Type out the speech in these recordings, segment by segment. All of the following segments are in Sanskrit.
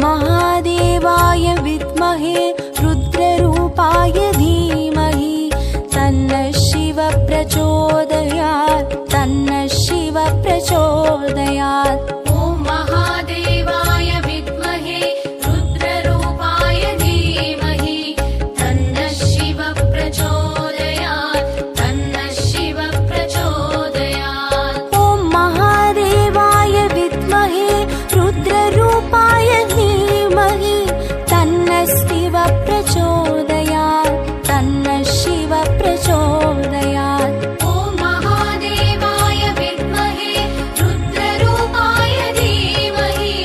महादेवाय विद्महे रुद्ररूपाय धीमहि तन्नः शिवः प्रचोदयात् तन्नः शिवः प्रचोदयात्। ॐ महादेवाय विद्महे रुद्ररूपाय धीमहि तन्नः शिवः प्रचोदयात् तन्नः शिवः प्रचोदयात्। ॐ महादेवाय विद्महे रुद्ररूपाय धीमहि तन्नः शिवः प्रचोदयात् तन्नः शिवः प्रचोदयात्। ॐ महादेवाय विद्महे रुद्ररूपाय धीमहि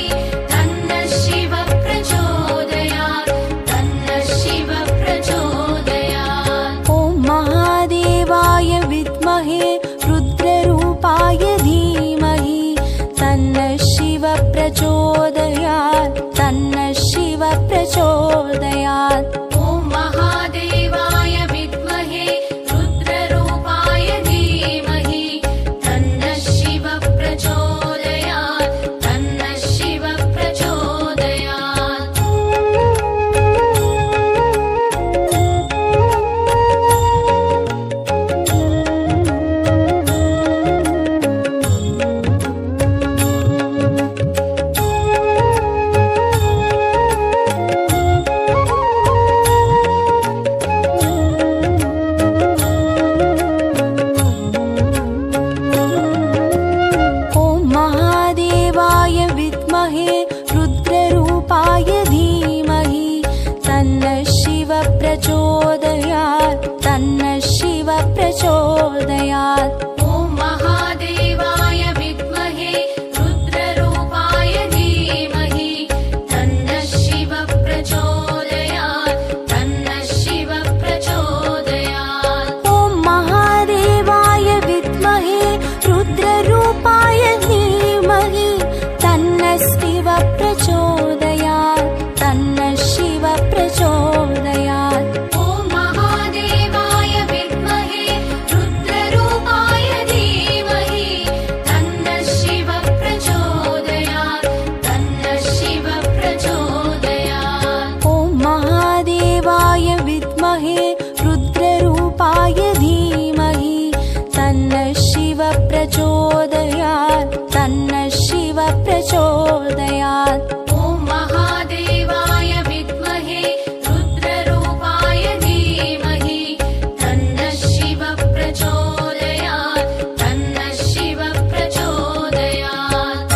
तन्नः शिवः प्रचोदयात् तन्नः शिवः प्रचोदयात्। ॐ महादेवाय विद्महे रुद्ररूपाय धीमहि तन्नः शिवः प्रचोदयात् तन्नः शिवः प्रचोदयात्। ॐ महादेवाय विद्महे रुद्ररूपाय धीमहि तन्नः शिवः प्रचोदयात् तन्नः शिवः प्रचोदयात्। ॐ महादेवाय विद्महे रुद्ररूपाय धीमहि तन्नः शिवः प्रचोदयात् तन्नः शिवः प्रचोदयात्। ॐ महादेवाय विद्महे रुद्ररूपाय धीमहि तन्नः शिवः प्रचोदयात् तन्नः शिवः प्रचोदयात्। ॐ महादेवाय विद्महे रुद्ररूपाय धीमहि तन्नः शिवः प्रचोदयात् तन्नः शिवः प्रचोदयात्। ॐ महादेवाय विद्महे रुद्ररूपाय धीमहि तन्नः शिवः प्रचोदयात् तन्नः शिवः प्रचोदयात्। ॐ महादेवाय विद्महे रुद्ररूपाय धीमहि तन्नः शिवः प्रचोदयात् तन्नः शिवः प्रचोदयात्। ॐ महादेवाय विद्महे रुद्ररूपाय धीमहि तन्नः शिवः प्रचोदयात् तन्नः शिवः प्रचोदयात्।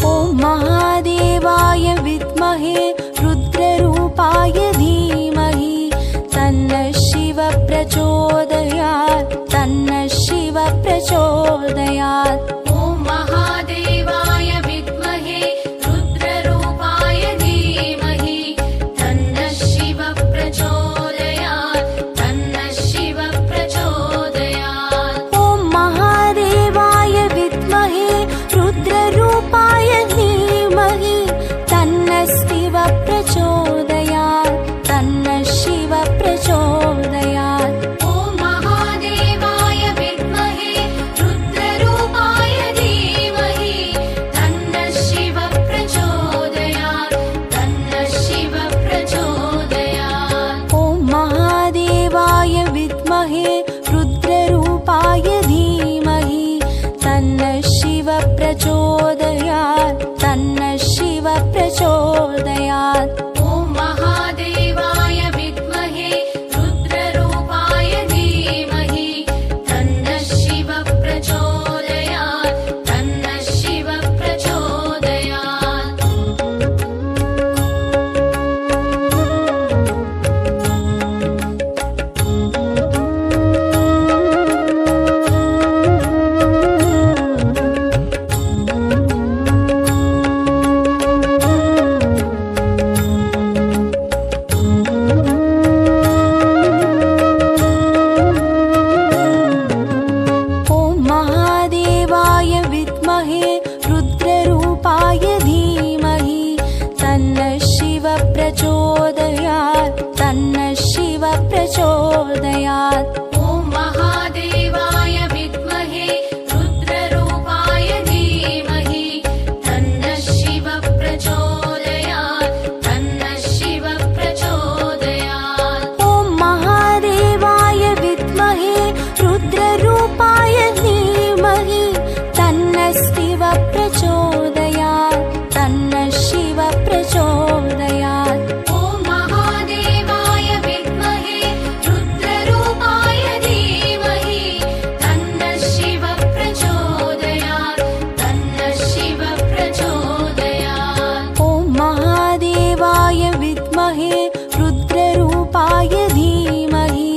ॐ महादेवाय विद्महे रुद्ररूपाय धीमहि तन्नः शिवः प्रचोदयात् तन्नः शिवः प्रचोदयात्। ॐ महादेवाय विद्महे रुद्ररूपाय धीमहि तन्नः शिवः प्रचोदयात् तन्नः शिवः प्रचोदयात्। ॐ महादेवाय विद्महे रुद्ररूपाय धीमहि तन्नः शिवः प्रचोदयात् तन्नः शिवः प्रचोदयात्। ॐ महादेवाय विद्महे रुद्ररूपाय धीमहि तन्नः शिवः प्रचोदयात् तन्नः शिवः प्रचोदयात्। ॐ महादेवाय विद्महे रुद्ररूपाय धीमहि तन्नः शिवः प्रचोदयात् तन्नः शिवः प्रचोदयात्। ॐ महादेवाय विद्महे रुद्ररूपाय धीमहि तन्नः शिवः प्रचोदयात् तन्नः शिवः प्रचोदयात्। प्रचोदयात् तन्नः शिव प्रचोदयात्। ॐ महादेवाय विद्महे रुद्ररूपाय धीमहि तन्नः शिव प्रचोदयात् तन्नः शिव प्रचोदयात्। ॐ महादेवाय विद्महे रुद्ररूपाय धीमहि तन्नः शिव प्रचोदयात् तन्नः शिव प्रचोदयात्। ॐ महादेवाय विद्महे रुद्ररूपाय धीमहि तन्नः शिव प्रचोदयात् तन्नः शिव प्रचोदयात्। ॐ महादेवाय विद्महे रुद्ररूपाय धीमहि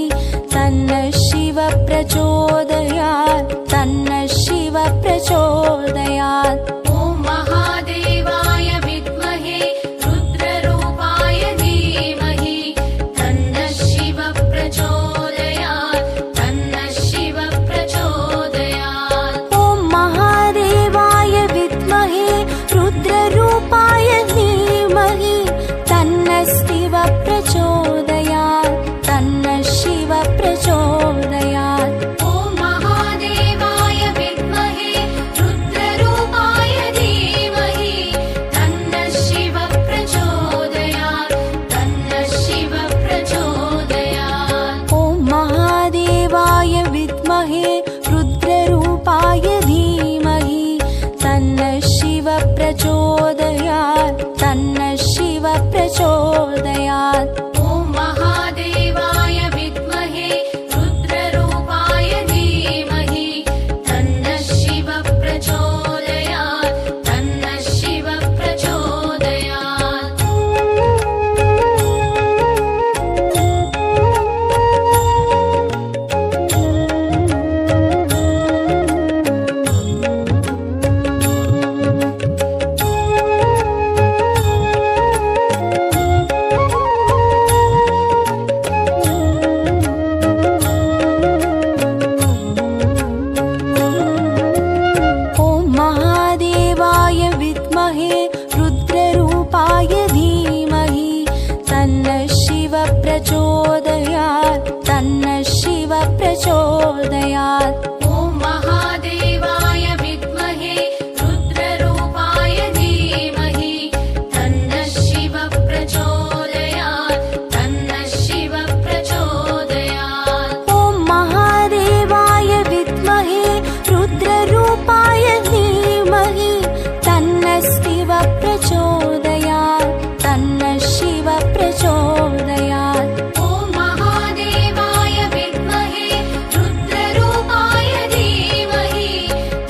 तन्नः शिव प्रचोदयात् तन्नः शिव प्रचोदयात्। ॐ महादेवाय विद्महे रुद्ररूपाय धीमहि तन्नः शिव प्रचोदयात् तन्नः शिव प्रचोदयात्। ॐ महादेवाय विद्महे रुद्ररूपाय धीमहि तन्नः शिव प्रचोदयात् तन्नः शिव प्रचोदयात्। ॐ महादेवाय विद्महे रुद्ररूपाय धीमहि तन्नः शिव प्रचोदयात् तन्नः शिव प्रचोदयात्। ॐ महादेवाय विद्महे रुद्ररूपाय धीमहि तन्नः शिव प्रचोदयात् तन्नः शिव प्रचोदयात्। ॐ महादेवाय विद्महे रुद्ररूपाय धीमहि तन्नः शिव प्रचोदयात् तन्नः शिव प्रचोदयात्। ॐ महादेवाय विद्महे रुद्ररूपाय धीमहि तन्नः शिव प्रचोदयात् तन्नः शिव प्रचोदयात्। ॐ महादेवाय विद्महे रुद्ररूपाय धीमहि तन्नः शिव प्रचोदयात् तन्नः शिव प्रचोदयात्। ॐ महादेवाय विद्महे रुद्ररूपाय धीमहि तन्नः शिव प्रचोदयात् तन्नः शिव प्रचोदयात्। ॐ महादेवाय विद्महे रुद्ररूपाय धीमहि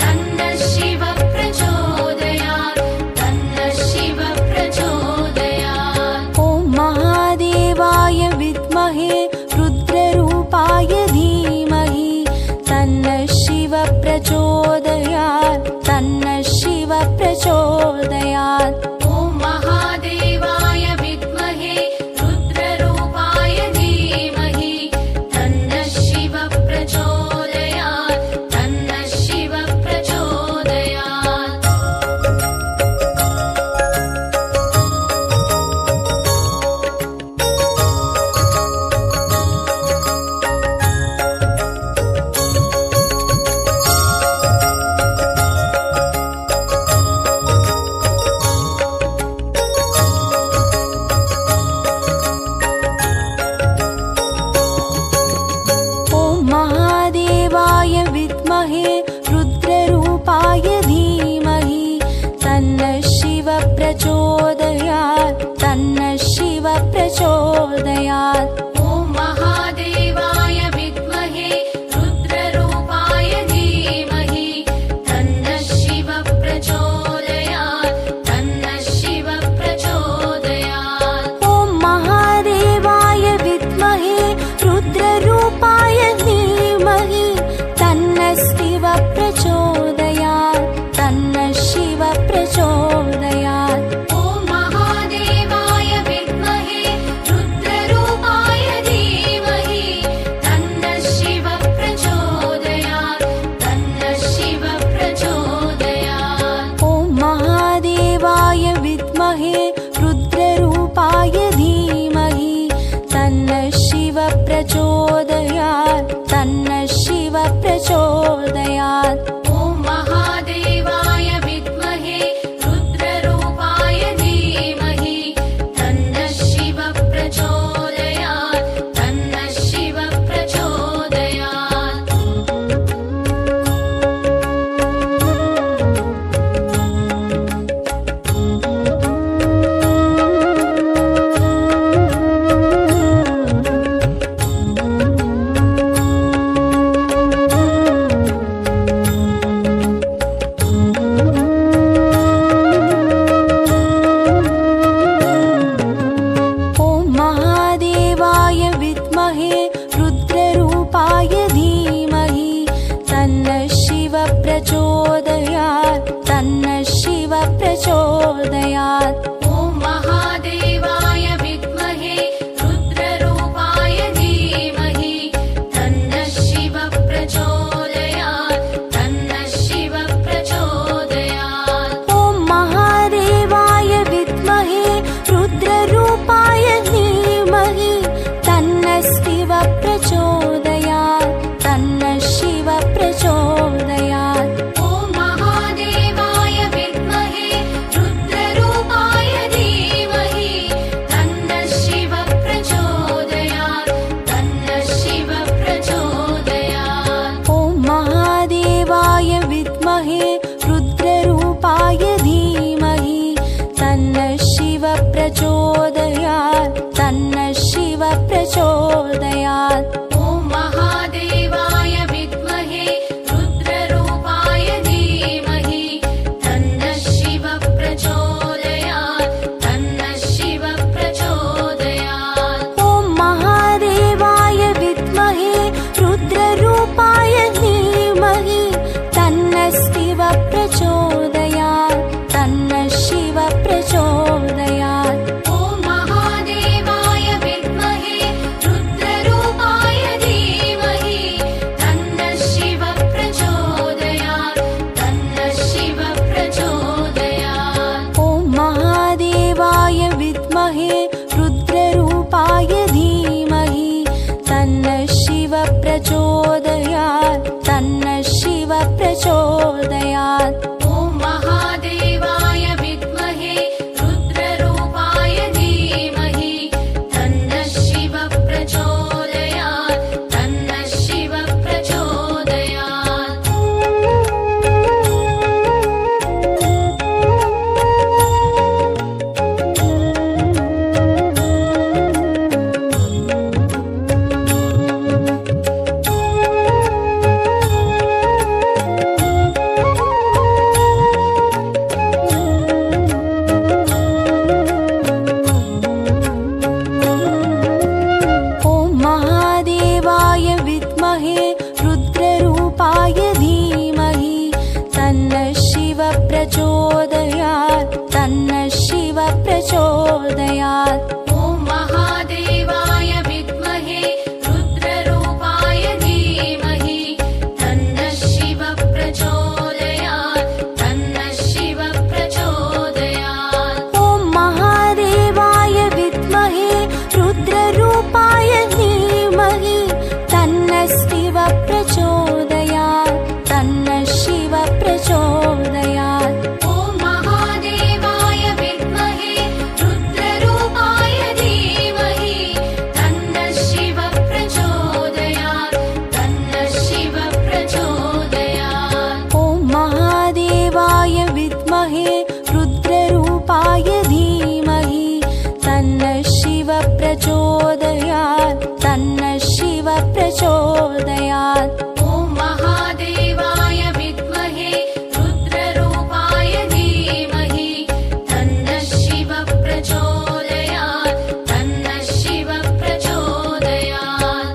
तन्नः शिव प्रचोदयात् तन्नः शिव प्रचोदयात्। ॐ महादेवाय विद्महे रुद्ररूपाय धीमहि तन्नः शिव प्रचोदयात् तन्नः शिव प्रचोदयात्। ॐ महादेवाय विद्महे रुद्ररूपाय धीमहि तन्नः शिव प्रचोदयात् तन्नः शिव प्रचोदयात्। ॐ महादेवाय विद्महे रुद्ररूपाय धीमहि तन्नः शिव प्रचोदयात् तन्नः शिव प्रचोदयात्। ॐ महादेवाय विद्महे रुद्ररूपाय धीमहि तन्नः शिव प्रचोदयात् तन्नः शिव प्रचोदयात्। ॐ महादेवाय विद्महे रुद्ररूपाय धीमहि तन्नः शिव प्रचोदयात् तन्नः शिव प्रचोदयात्। ॐ महादेवाय विद्महे रुद्ररूपाय विद्महे रुद्ररूपाय धीमहि तन्नः शिवः प्रचोदयात् तन्नः शिवः प्रचोदयात्। ॐ महादेवाय विद्महे रुद्ररूपाय धीमहि तन्नः शिवः प्रचोदयात् तन्नः शिवः प्रचोदयात्। ॐ महादेवाय विद्महे रुद्ररूपाय धीमहि तन्नः शिवः प्रचोदयात् तन्नः शिवः प्रचोदयात्। ॐ महादेवाय विद्महे रुद्ररूपाय धीमहि तन्नः शिवः प्रचोदयात् तन्नः शिवः प्रचोदयात्। ॐ महादेवाय विद्महे रुद्ररूपाय धीमहि तन्नः शिवः प्रचोदयात् तन्नः शिवः प्रचोदयात्। ॐ महादेवाय विद्महे रुद्ररूपाय धीमहि तन्नः शिवः प्रचोदयात् तन्नः शिवः प्रचोदयात्। ॐ महादेवाय विद्महे रुद्ररूपाय धीमहि तन्नः शिवः प्रचोदयात् तन्नः शिवः प्रचोदयात्। ॐ महादेवाय विद्महे रुद्ररूपाय धीमहि तन्नः शिवः प्रचोदयात् तन्नः शिवः प्रचोदयात्। ॐ महादेवाय विद्महे रुद्ररूपाय धीमहि तन्नः शिवः प्रचोदयात् तन्नः शिवः प्रचोदयात्। ॐ महादेवाय विद्महे रुद्ररूपाय धीमहि तन्नः शिवः प्रचोदयात् तन्नः शिवः प्रचोदयात्। ॐ महादेवाय विद्महे रुद्ररूपाय धीमहि तन्नः शिवः प्रचोदयात् तन्नः शिवः प्रचोदयात्। ॐ महादेवाय विद्महे रुद्ररूपाय धीमहि तन्नः शिवः प्रचोदयात् तन्नः शिवः प्रचोदयात्। ॐ महादेवाय विद्महे रुद्ररूपाय धीमहि तन्नः शिवः प्रचोदयात् तन्नः शिवः प्रचोदयात्। ॐ महादेवाय विद्महे रुद्ररूपाय धीमहि तन्नः शिवः प्रचोदयात् तन्नः शिवः प्रचोदयात्। ॐ महादेवाय विद्महे रुद्ररूपाय धीमहि तन्नः शिवः प्रचोदयात् तन्नः शिवः प्रचोदयात्। ॐ महादेवाय विद्महे रुद्ररूपाय धीमहि तन्नः शिवः प्रचोदयात् तन्नः शिवः प्रचोदयात्।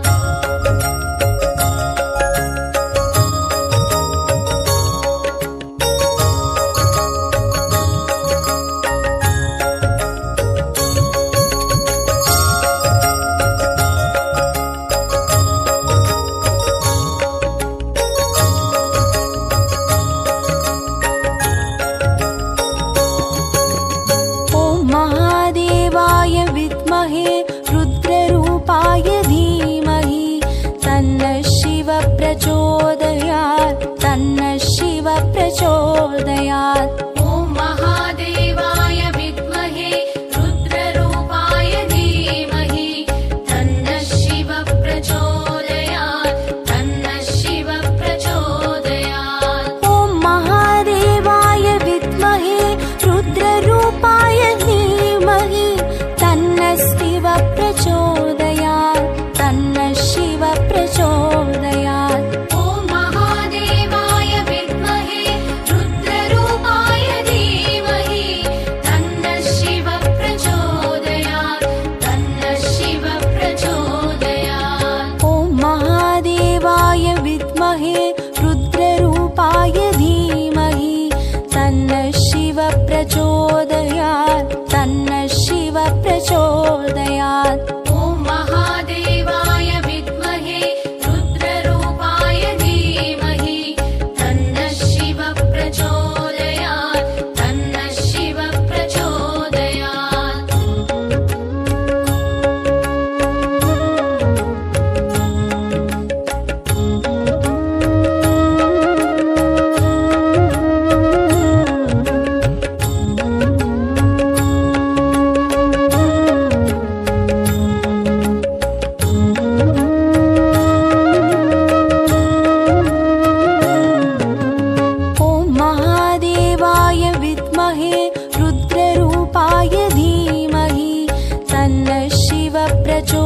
ॐ महादेवाय विद्महे रुद्ररूपाय धीमहि तन्नः शिवः प्रचोदयात् तन्नः शिवः प्रचोदयात्। ॐ महादेवाय विद्महे रुद्ररूपाय धीमहि तन्नः शिवः प्रचोदयात् तन्नः शिवः प्रचोदयात्। ॐ महादेवाय विद्महे रुद्ररूपाय धीमहि तन्नः शिवः प्रचोदयात् तन्नः शिवः प्रचोदयात्। ॐ महादेवाय विद्महे रुद्ररूपाय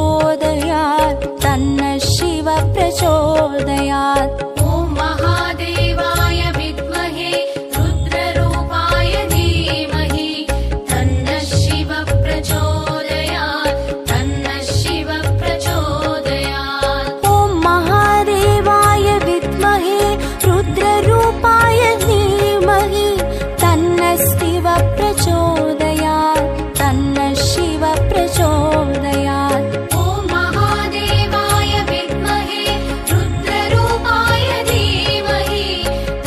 प्रचोदयात् तन्नः शिव प्रचोदयात्। ॐ महादेवाय विद्महे रुद्ररूपाय धीमहि तन्नः शिव प्रचोदयात् तन्नः शिव प्रचोदयात्। ॐ महादेवाय विद्महे रुद्ररूपाय धीमहि तन्नः शिव प्रचोदयात् तन्नः शिव प्रचोदयात्। ॐ महादेवाय विद्महे रुद्ररूपाय धीमहि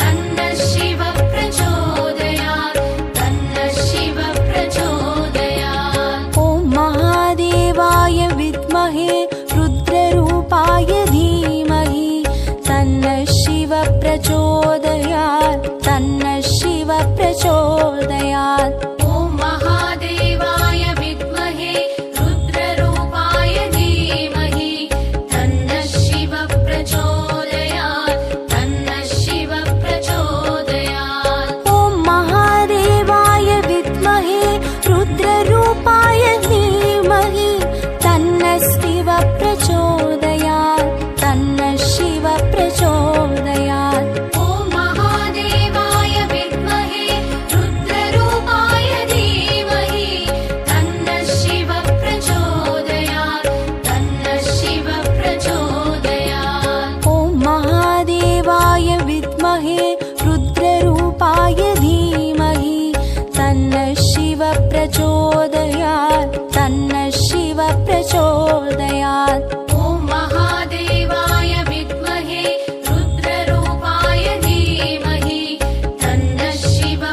तन्नः शिव प्रचोदयात् तन्नः शिव प्रचोदयात्। ॐ महादेवाय विद्महे रुद्ररूपाय धीमहि तन्नः शिव प्रचोदयात् तन्नः शिव प्रचोदयात्। ॐ महादेवाय विद्महे रुद्ररूपाय धीमहि तन्नः शिव प्रचोदयात् तन्नः शिव प्रचोदयात्। ॐ महादेवाय विद्महे रुद्ररूपाय धीमहि तन्नः शिव प्रचोदयात् तन्नः शिव प्रचोदयात्। ॐ महादेवाय विद्महे रुद्ररूपाय धीमहि तन्नः शिव प्रचोदयात् तन्नः शिव प्रचोदयात्। ॐ महादेवाय विद्महे रुद्ररूपाय धीमहि तन्नः शिव प्रचोदयात् तन्नः शिव प्रचोदयात्। ॐ महादेवाय विद्महे रुद्ररूपाय धीमहि तन्नः शिव प्रचोदयात्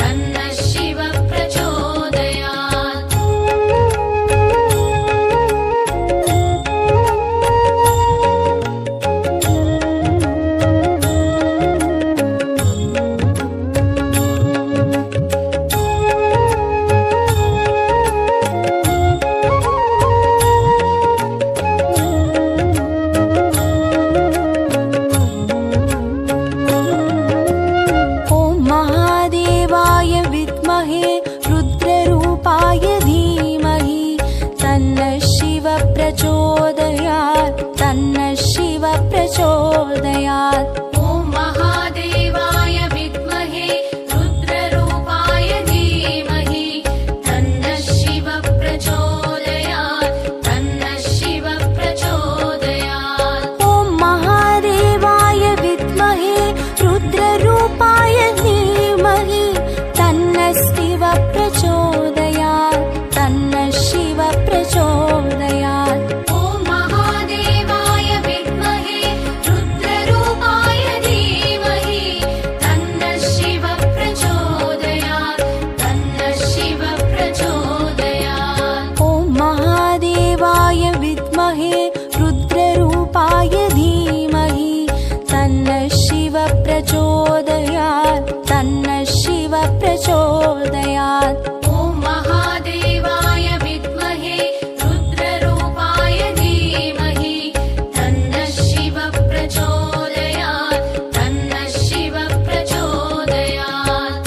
तन्नः शिव प्रचोदयात्। ॐ महादेवाय विद्महे रुद्ररूपाय धीमहि तन्नः शिव प्रचोदयात् तन्नः शिव प्रचोदयात्। ॐ महादेवाय विद्महे रुद्ररूपाय धीमहि तन्नः शिव प्रचोदयात् तन्नः शिव प्रचोदयात्। ॐ महादेवाय विद्महे रुद्ररूपाय धीमहि तन्नः शिव प्रचोदयात् तन्नः शिव प्रचोदयात्। ॐ महादेवाय विद्महे रुद्ररूपाय धीमहि तन्नः शिव प्रचोदयात् तन्नः शिव प्रचोदयात्। ॐ महादेवाय विद्महे रुद्ररूपाय धीमहि तन्नः शिव प्रचोदयात् तन्नः शिव प्रचोदयात्। ॐ महादेवाय विद्महे रुद्ररूपाय धीमहि तन्नः शिव प्रचोदयात् तन्नः शिव प्रचोदयात्।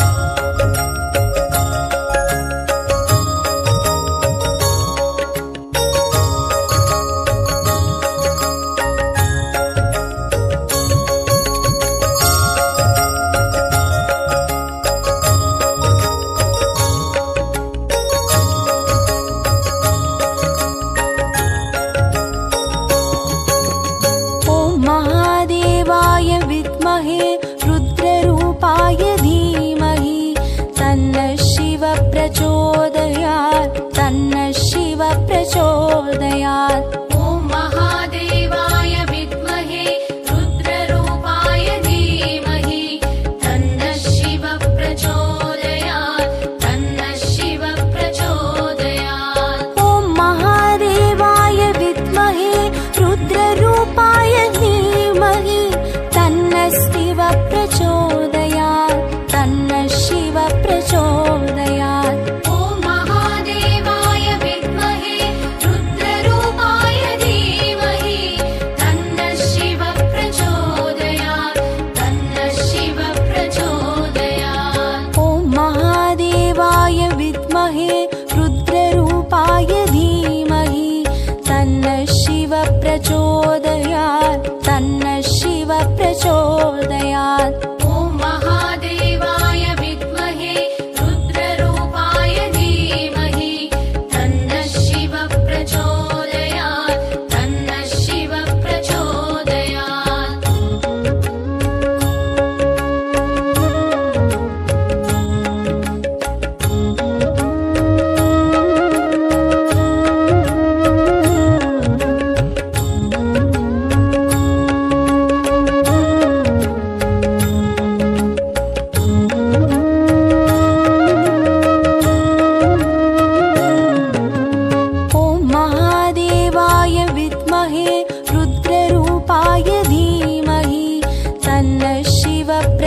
ॐ महादेवाय विद्महे रुद्ररूपाय धीमहि तन्नः शिव प्रचोदयात् तन्नः शिव प्रचोदयात्। ॐ महादेवाय विद्महे रुद्ररूपाय धीमहि तन्नः शिव प्रचोदयात् तन्नः शिव प्रचोदयात्। ॐ महादेवाय विद्महे रुद्ररूपाय धीमहि तन्नः शिव प्रचोदयात् तन्नः शिव प्रचोदयात्। ॐ महादेवाय विद्महे रुद्ररूपाय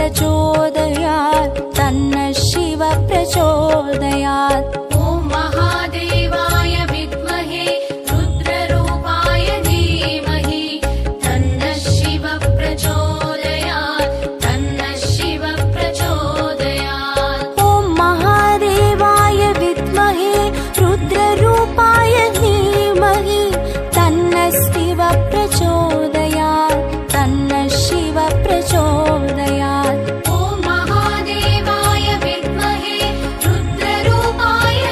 प्रचोदयात् तन्नः शिव प्रचोदयात्। ॐ महादेवाय विद्महे रुद्ररूपाय धीमहि तन्नः शिव प्रचोदयात् तन्नः शिव प्रचोदयात्। ॐ महादेवाय विद्महे रुद्ररूपाय धीमहि तन्नः शिव प्रचोदयात् तन्नः शिव प्रचोदयात्। ॐ महादेवाय विद्महे रुद्ररूपाय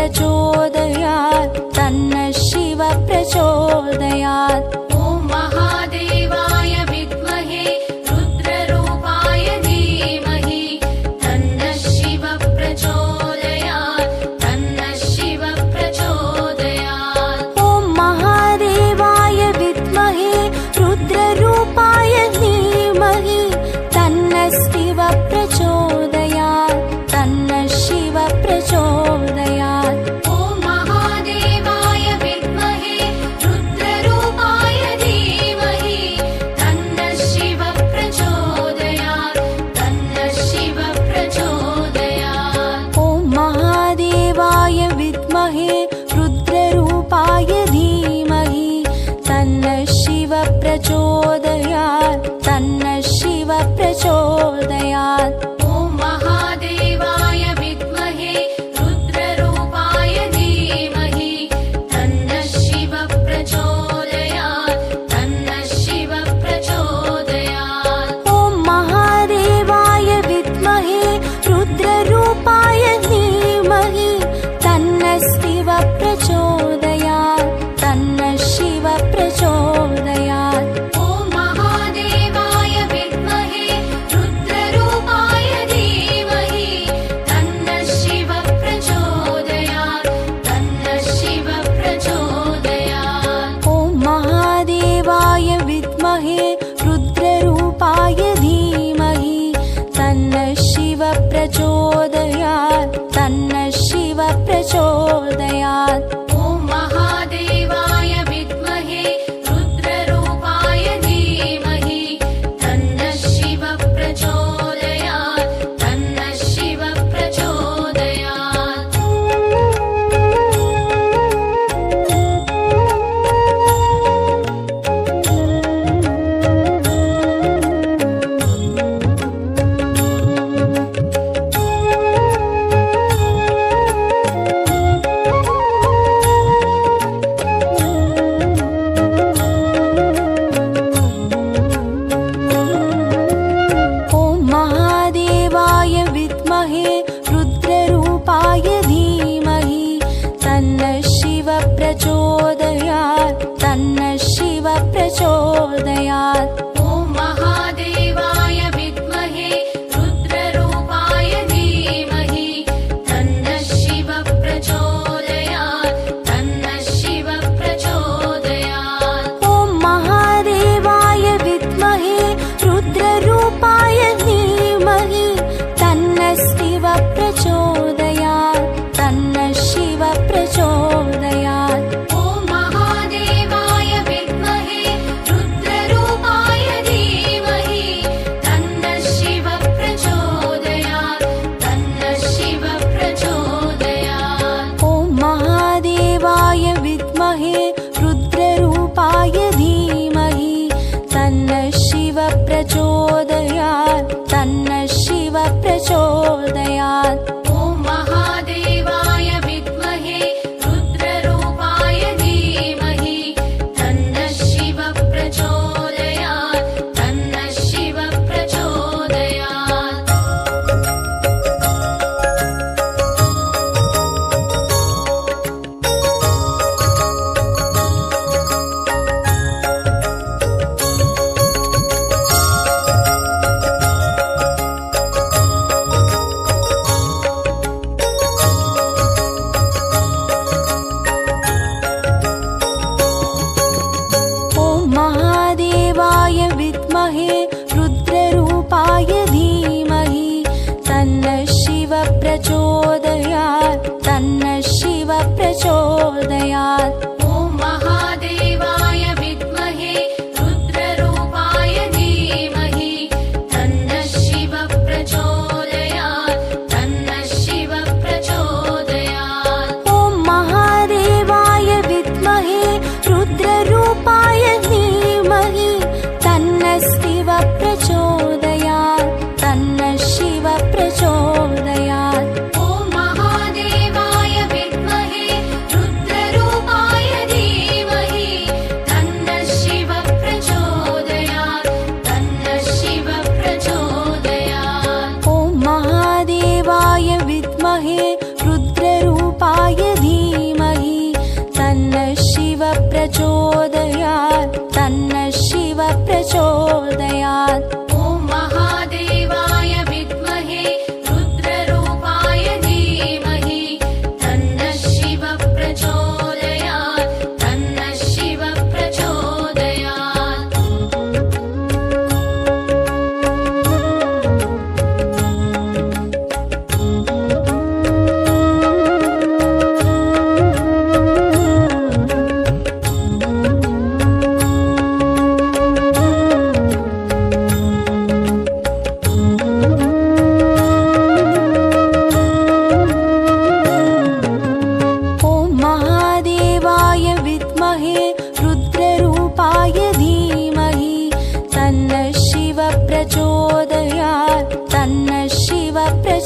प्रचोदयात् तन्नः शिव प्रचोदयात्। ॐ महादेवाय विद्महे रुद्ररूपाय धीमहि तन्नः शिव प्रचोदयात् तन्नः शिव प्रचोदयात्। ॐ महादेवाय विद्महे रुद्ररूपाय धीमहि तन्नः शिव प्रचोदयात् तन्नः शिव प्रचोदयात्। ॐ महादेवाय विद्महे रुद्ररूपाय धीमहि तन्नः शिव प्रचोदयात् तन्नः शिव प्रचोदयात्। ॐ महादेवाय विद्महे रुद्ररूपाय धीमहि तन्नः शिव प्रचोदयात् तन्नः शिव प्रचोदयात्। ॐ महादेवाय विद्महे रुद्ररूपाय धीमहि तन्नः शिव प्रचोदयात् तन्नः शिव प्रचोदयात्। ॐ महादेवाय विद्महे रुद्ररूपाय धीमहि तन्नः शिव प्रचोदयात् तन्नः शिव प्रचोदयात्। ॐ महादेवाय विद्महे रुद्ररूपाय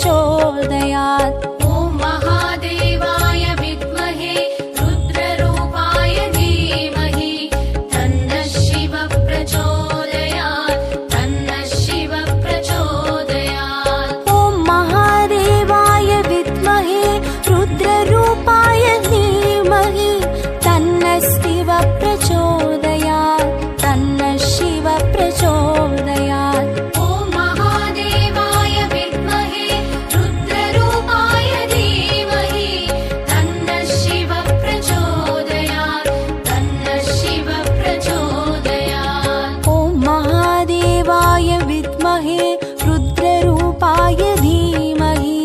प्रचोदयात्। ॐ महादेवाय विद्महे रुद्ररूपाय धीमहि तन्नः शिवः प्रचोदयात् तन्नः शिवः प्रचोदयात्। ॐ महादेवाय विद्महे रुद्ररूपाय धीमहि तन्नः शिवः प्रचोदयात् तन्नः शिवः प्रचोदयात्। ॐ महादेवाय विद्महे रुद्ररूपाय धीमहि तन्नः शिवः प्रचोदयात् तन्नः शिवः प्रचोदयात्। ॐ महादेवाय विद्महे रुद्ररूपाय धीमहि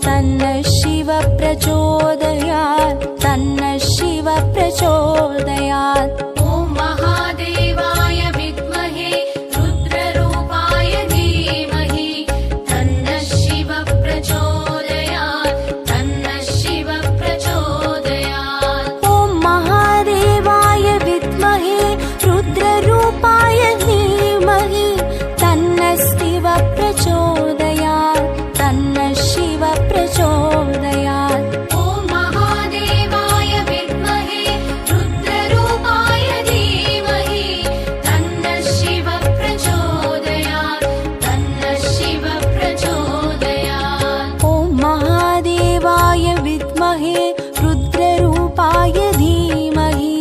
तन्नः शिवः प्रचोदयात् तन्नः शिवः प्रचोदयात्। ॐ महादेवाय विद्महे रुद्ररूपाय धीमहि तन्नः शिवः प्रचोदयात् तन्नः शिवः प्रचोदयात्। ॐ महादेवाय विद्महे रुद्ररूपाय धीमहि तन्नः शिवः प्रचोदयात् तन्नः शिवः प्रचोदयात्। ॐ महादेवाय विद्महे रुद्ररूपाय धीमहि तन्नः शिवः प्रचोदयात् तन्नः शिवः प्रचोदयात्। ॐ महादेवाय विद्महे रुद्ररूपाय धीमहि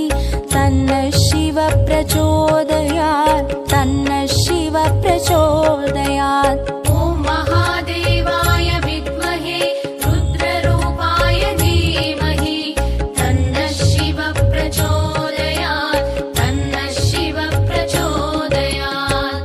तन्नः शिवः प्रचोदयात् तन्नः शिवः प्रचोदयात्। ॐ महादेवाय विद्महे रुद्ररूपाय धीमहि तन्नः शिवः प्रचोदयात् तन्नः शिवः प्रचोदयात्।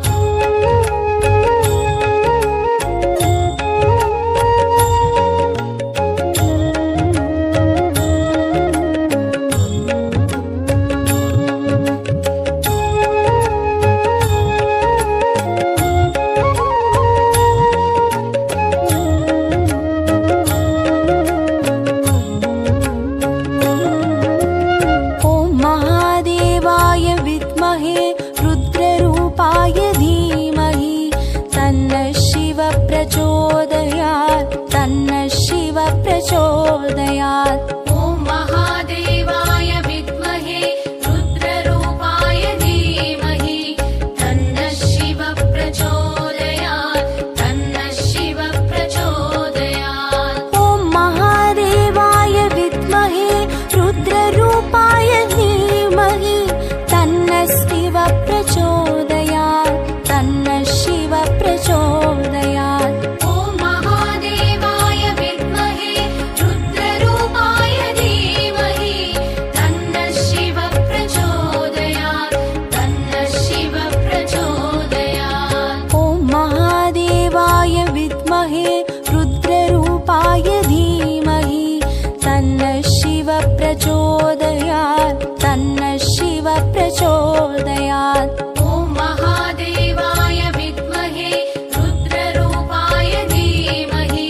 ॐ महादेवाय विद्महे रुद्ररूपाय धीमहि तन्नः शिवः प्रचोदयात् तन्नः शिवः प्रचोदयात्। ॐ महादेवाय विद्महे रुद्ररूपाय धीमहि तन्नः शिवः प्रचोदयात् तन्नः शिवः प्रचोदयात्। ॐ महादेवाय विद्महे रुद्ररूपाय धीमहि तन्नः शिवः प्रचोदयात् तन्नः शिवः प्रचोदयात्। ॐ महादेवाय विद्महे रुद्ररूपाय धीमहि तन्नः शिवः प्रचोदयात् तन्नः शिवः प्रचोदयात्। ॐ महादेवाय विद्महे रुद्ररूपाय धीमहि तन्नः शिवः प्रचोदयात् तन्नः शिवः प्रचोदयात्। ॐ महादेवाय विद्महे रुद्ररूपाय धीमहि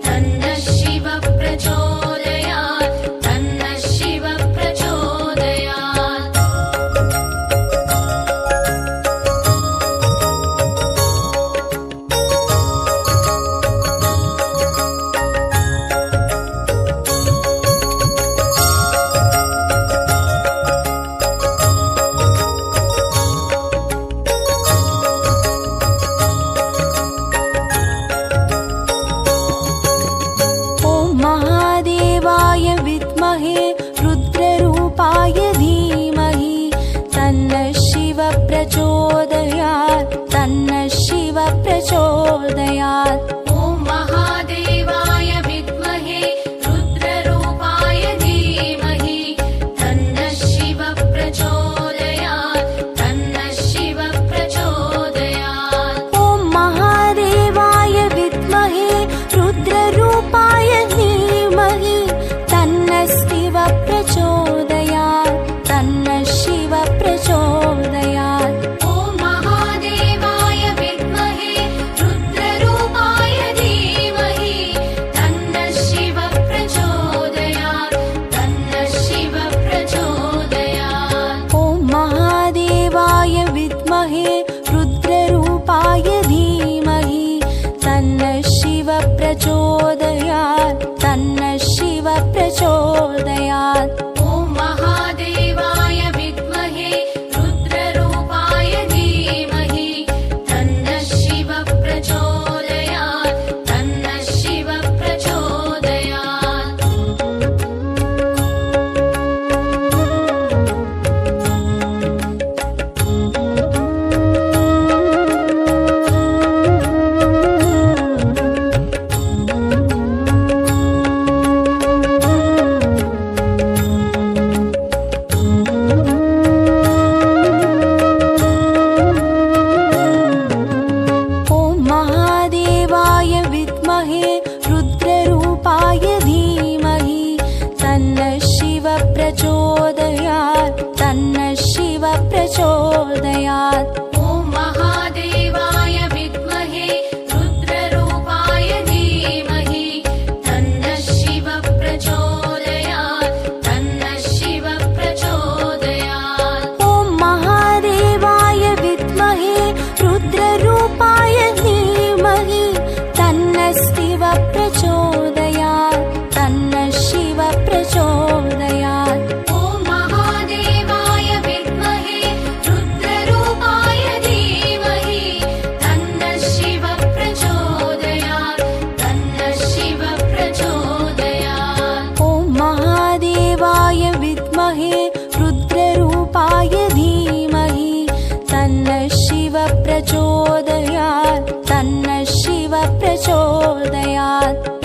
तन्नः शिवः प्रचोदयात् तन्नः शिवः प्रचोदयात्। ॐ महादेवाय विद्महे रुद्ररूपाय धीमहि तन्नः शिवः प्रचोदयात् तन्नः शिवः प्रचोदयात्। ॐ महादेवाय विद्महे रुद्ररूपाय धीमहि तन्नः शिवः प्रचोदयात् तन्नः शिवः प्रचोदयात्। ॐ महादेवाय विद्महे रुद्ररूपाय धीमहि तन्नः शिवः प्रचोदयात् तन्नः शिवः प्रचोदयात्। ॐ महादेवाय विद्महे रुद्ररूपाय रुद्ररूपाय धीमहि तन्नः शिवः प्रचोदयात् तन्नः शिवः प्रचोदयात्।